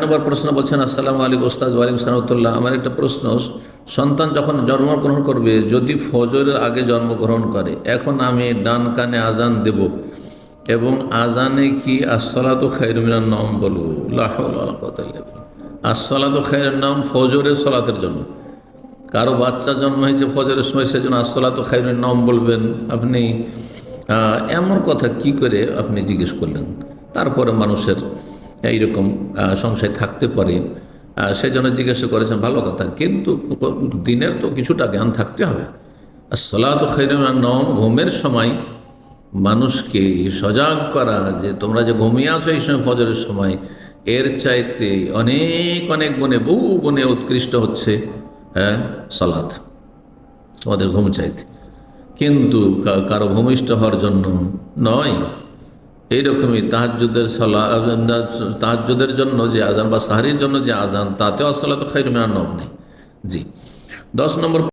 নম্বর প্রশ্ন বলছেন, আসসালামু আলাইকুম ওস্তাদ। ওয়ালাইকুম সালামতুল্লাহ। আমার একটা প্রশ্ন, সন্তান যখন জন্মগ্রহণ করবে, যদি ফজরের আগে জন্মগ্রহণ করে, এখন আমি ডান কানে আজান দেব এবং আজানে কি আসসালাতু খায়রুম মিনান নওম বলবো? লা হাওলা ওয়ালা কুওয়াতা ইল্লা বিল্লাহ। আসসালাতু খায়রুন নওম ফজরের সলাতের জন্য। কারো বাচ্চা জন্ম হয়েছে ফজরের সময়, সেজন্য আসসালাতু খায়রুন নওম বলবেন আপনি? এমন কথা কি করে আপনি জিজ্ঞেস করলেন? তারপরে মানুষের এইরকম সংশয় থাকতে পারে, সেই জন্য জিজ্ঞাসা করেছেন, ভালো কথা, কিন্তু দিনের তো কিছুটা জ্ঞান থাকতে হবে। আসসালাতু খায়রুম মিনান নওম, ঘুমের সময় মানুষকে সজাগ করা যে তোমরা যে ঘুমিয়ে আছো এই সময় ফজরের সময়, এর চাইতে অনেক অনেক গুণে, বহু গুণে উৎকৃষ্ট হচ্ছে সালাত তোমাদের ঘুম চাইতে। কিন্তু কারো ভূমিষ্ঠ হওয়ার জন্য নয়। এইরকমই তাহাজ্জুদের জন্য যে আজান বা সাহরির জন্য যে আজান, তাতেও আসসালাতু খায়রুম মিনান নওম নেই। জি। 10 নম্বর